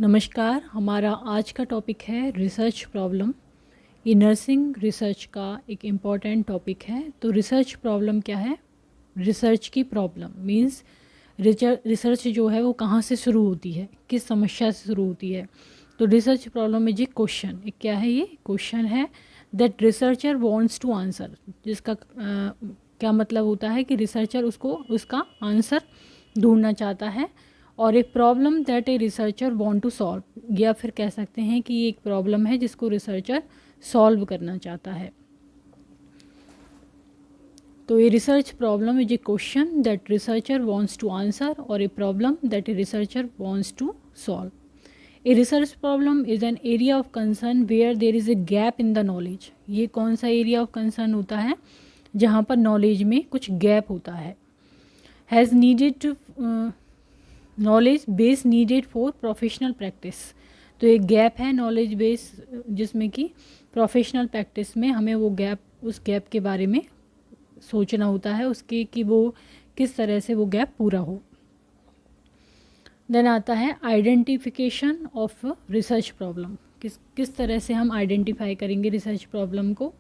नमस्कार। हमारा आज का टॉपिक है रिसर्च प्रॉब्लम। ये नर्सिंग रिसर्च का एक इम्पॉर्टेंट टॉपिक है। तो रिसर्च प्रॉब्लम क्या है? रिसर्च की प्रॉब्लम मींस रिसर्च जो है वो कहाँ से शुरू होती है, किस समस्या से शुरू होती है। तो research problem is a question. एक क्या है? ये क्वेश्चन है that researcher wants to answer, जिसका क्या मतलब होता है कि रिसर्चर उसको उसका आंसर ढूंढना चाहता है। और एक problem that a researcher want to solve, या फिर कह सकते हैं कि ये एक प्रॉब्लम है जिसको रिसर्चर सॉल्व करना चाहता है। तो a research problem is a question that researcher wants to answer और a problem that a researcher wants to solve. A research problem is an area of concern where there is a gap in the knowledge. ये कौन सा area of concern होता है? जहाँ पर knowledge में कुछ गैप होता है। Has needed knowledge base needed for professional practice. तो एक गैप है नॉलेज बेस जिसमें कि प्रोफेशनल प्रैक्टिस में हमें वो गैप, उस गैप के बारे में सोचना होता है उसके कि वो किस तरह से वो गैप पूरा हो। देन आता है आइडेंटिफिकेशन ऑफ रिसर्च प्रॉब्लम। किस तरह से हम आइडेंटिफाई करेंगे रिसर्च प्रॉब्लम को।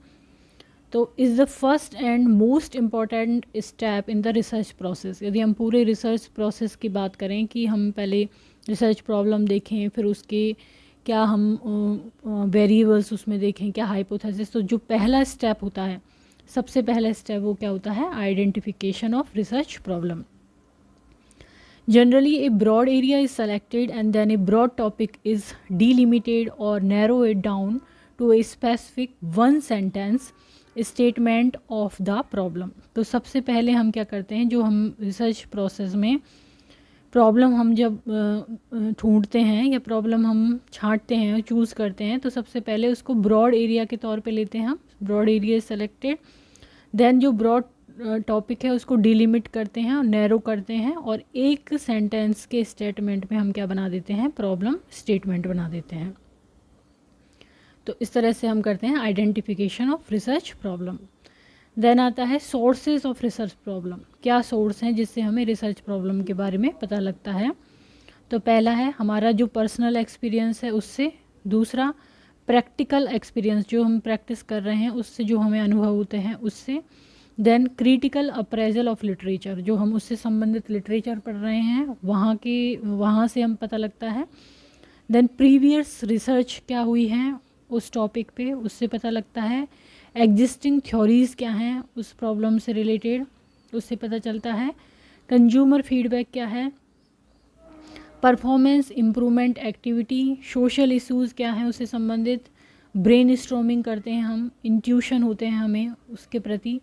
तो is the first and most important step in the research process. यदि हम पूरे रिसर्च प्रोसेस की बात करें कि हम पहले रिसर्च प्रॉब्लम देखें, फिर उसके क्या हम वेरिएबल्स उसमें देखें, क्या हाइपोथेसिस, तो जो पहला स्टेप होता है, सबसे पहला स्टेप वो क्या होता है? Identification of research problem. Generally, a broad area is selected and then a broad topic is delimited or narrow it down to a specific one sentence statement of the problem. तो सबसे पहले हम क्या करते हैं, जो हम रिसर्च प्रोसेस में प्रॉब्लम हम जब ढूंढते हैं या प्रॉब्लम हम छांटते हैं, चूज़ करते हैं, तो सबसे पहले उसको ब्रॉड एरिया के तौर पे लेते हैं हम। Broad area is selected, then जो ब्रॉड टॉपिक है उसको डिलिमिट करते हैं और नैरो करते हैं, और एक सेंटेंस के स्टेटमेंट में हम क्या बना देते हैं? प्रॉब्लम स्टेटमेंट बना देते हैं। तो इस तरह से हम करते हैं identification of research problem. Then आता है सोर्सेज ऑफ रिसर्च प्रॉब्लम। क्या सोर्स हैं जिससे हमें रिसर्च प्रॉब्लम के बारे में पता लगता है? तो पहला है हमारा जो पर्सनल एक्सपीरियंस है उससे, दूसरा प्रैक्टिकल एक्सपीरियंस, जो हम प्रैक्टिस कर रहे हैं उससे जो हमें अनुभव होते हैं उससे, then critical appraisal of literature, जो हम उससे संबंधित लिटरेचर पढ़ रहे हैं वहाँ से हम पता लगता है, देन प्रीवियस रिसर्च क्या हुई है उस टॉपिक पे, उससे पता लगता है, एग्जिस्टिंग थ्योरीज़ क्या हैं उस प्रॉब्लम से रिलेटेड, उससे पता चलता है, कंज्यूमर फीडबैक क्या है, performance improvement activity, social issues क्या हैं उससे संबंधित, ब्रेन स्ट्रॉमिंग करते हैं हम, इंट्यूशन होते हैं हमें उसके प्रति,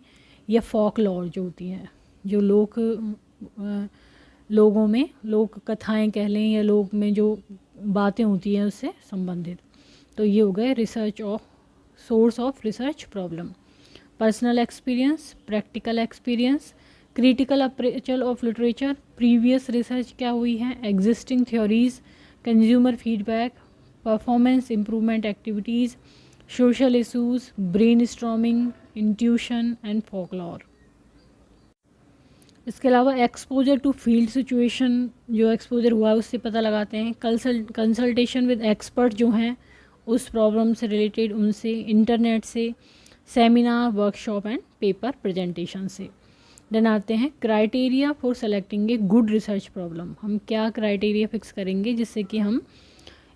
या फॉकलॉर जो होती है, जो लोगों में लोक कथाएं कह लें या लोग में जो बातें होती हैं उससे संबंधित। तो ये हो गए research of source of research problem. Personal experience, practical experience, critical appraisal of literature, previous research क्या हुई है, existing theories, consumer feedback, performance improvement activities, social issues, brain storming, intuition and folklore. इसके अलावा एक्सपोजर टू फील्ड सिचुएशन, जो exposure हुआ है उससे पता लगाते हैं, कंसल्टेशन विद एक्सपर्ट जो हैं उस प्रॉब्लम से रिलेटेड उनसे, इंटरनेट से, seminar, workshop and paper presentation से। देन आते हैं criteria for selecting a good research problem. हम क्या क्राइटेरिया फिक्स करेंगे जिससे कि हम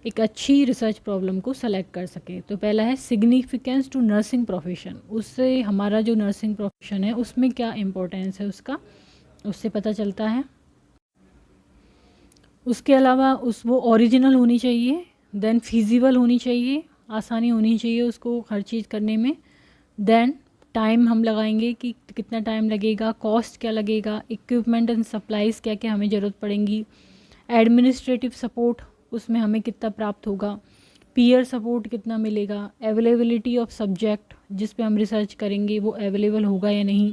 एक अच्छी रिसर्च प्रॉब्लम को सेलेक्ट कर सकें। तो पहला है सिग्निफिकेंस टू नर्सिंग प्रोफेशन, उससे हमारा जो नर्सिंग प्रोफेशन है उसमें क्या इम्पोर्टेंस है उसका, उससे पता चलता है। उसके अलावा वो ओरिजिनल होनी चाहिए, देन फिजिबल होनी चाहिए, आसानी होनी चाहिए उसको हर चीज़ करने में, देन टाइम हम लगाएंगे कि कितना टाइम लगेगा, कॉस्ट क्या लगेगा, इक्विपमेंट एंड सप्लाइज़ क्या क्या हमें ज़रूरत पड़ेंगी, एडमिनिस्ट्रेटिव सपोर्ट उसमें हमें कितना प्राप्त होगा, पीयर सपोर्ट कितना मिलेगा, अवेलेबिलिटी ऑफ सब्जेक्ट जिस पे हम रिसर्च करेंगे वो अवेलेबल होगा या नहीं,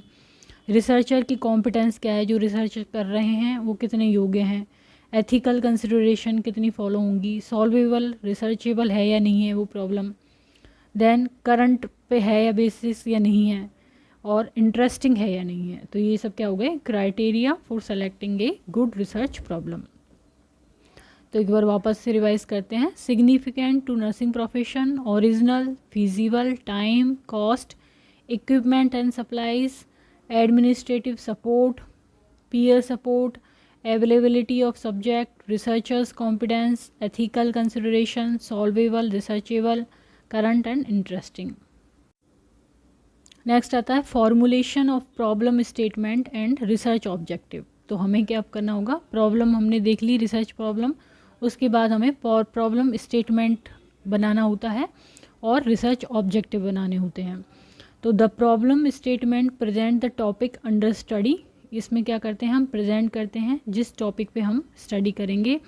रिसर्चर की कॉम्पिटेंस क्या है, जो रिसर्च कर रहे हैं वो कितने योग्य हैं, एथिकल कंसिडरेशन कितनी फॉलो होंगी, सॉल्वेबल रिसर्चेबल है या नहीं है वो प्रॉब्लम, देन करंट पे है या बेसिस या नहीं है, और इंटरेस्टिंग है या नहीं है। तो ये सब क्या हो गए criteria for selecting a good research problem. तो एक बार वापस से रिवाइज करते हैं। Significant to nursing profession, original, feasible, time, cost, equipment and supplies, administrative support, peer support, availability of subject, researchers' competence, ethical consideration, solvable, researchable, current and interesting. Next आता है formulation of problem statement and research objective. तो हमें क्या करना होगा, problem हमने देख ली, research problem, उसके बाद हमें प्रॉब्लम स्टेटमेंट बनाना होता है और रिसर्च ऑब्जेक्टिव बनाने होते हैं। तो the problem statement present the topic under study, इसमें क्या करते हैं, हम प्रेजेंट करते हैं जिस टॉपिक पे हम स्टडी करेंगे।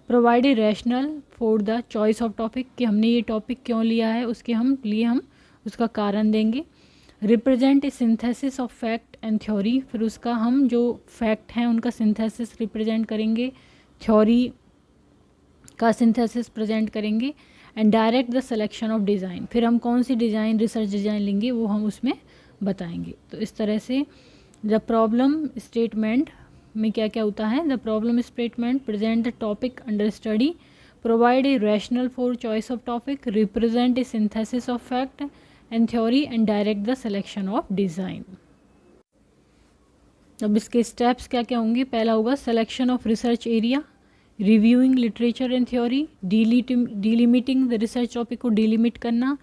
Provide a rational for the choice of topic, कि हमने ये टॉपिक क्यों लिया है, उसके हम उसका कारण देंगे। Represent a synthesis of fact and theory, फिर उसका हम जो फैक्ट हैं उनका सिंथेसिस रिप्रेजेंट करेंगे, थ्योरी का सिंथेसिस प्रेजेंट करेंगे। And direct the selection of design, फिर हम कौन सी डिज़ाइन, रिसर्च डिज़ाइन लेंगे वो हम उसमें बताएंगे। तो इस तरह से द प्रॉब्लम स्टेटमेंट में क्या क्या होता है, the problem statement present the topic under study, provide a rational for choice of topic, represent a synthesis of fact and theory and direct the selection of design. अब इसके steps क्या क्या होंगे, पहला होगा selection of research area, reviewing literature and theory, delimiting the research topic को delimit करना,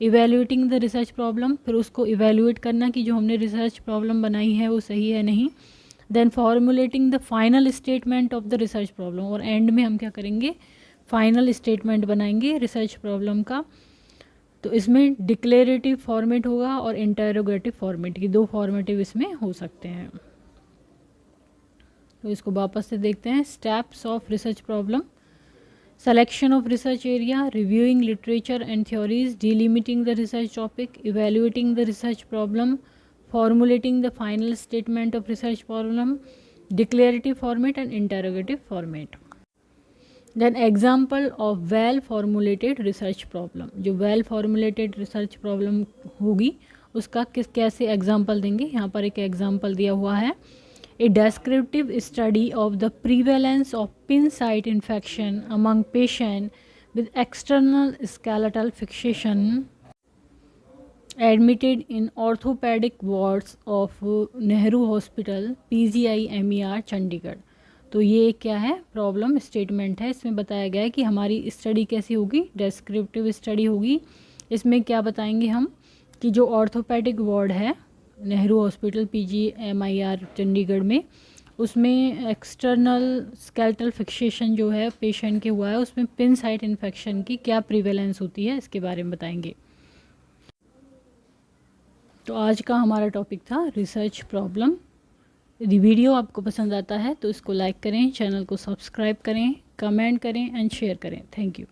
evaluating the research problem, फिर उसको इवेल्युएट करना कि जो हमने रिसर्च प्रॉब्लम बनाई है वो सही है नहीं। Then formulating the final statement of the research problem, और एंड में हम क्या करेंगे, फाइनल स्टेटमेंट बनाएंगे रिसर्च प्रॉब्लम का। तो इसमें डिक्लेरेटिव फॉर्मेट होगा और इंटरोगेटिव फॉर्मेट, की दो फॉर्मेटिव इसमें हो सकते हैं। तो इसको वापस से देखते हैं। Steps of research problem, selection of research area, reviewing literature and theories, delimiting the research topic, evaluating the research problem, formulating the final statement of research problem, declarative format and interrogative format. Then example of well formulated research problem, जो well formulated research problem होगी उसका कैसे example देंगे, यहाँ पर एक example दिया हुआ है। A descriptive study of the prevalence of pin site infection among patients with external skeletal fixation admitted in orthopedic wards of Nehru Hospital, PGI MER, Chandigarh. तो ये क्या है, प्रॉब्लम स्टेटमेंट है। इसमें बताया गया है कि हमारी स्टडी कैसी होगी, डेस्क्रिप्टिव स्टडी होगी। इसमें क्या बताएंगे हम कि जो ऑर्थोपेडिक वार्ड है नेहरू हॉस्पिटल PGMIR चंडीगढ़ में, उसमें एक्सटर्नल स्केलेटल फिक्सेशन जो है पेशेंट के हुआ है, उसमें पिन साइट इन्फेक्शन की क्या प्रिवेलेंस होती है इसके बारे में बताएंगे। तो आज का हमारा टॉपिक था रिसर्च प्रॉब्लम। यदि वीडियो आपको पसंद आता है तो इसको लाइक करें, चैनल को सब्सक्राइब करें, कमेंट करें एंड शेयर करें। Thank you.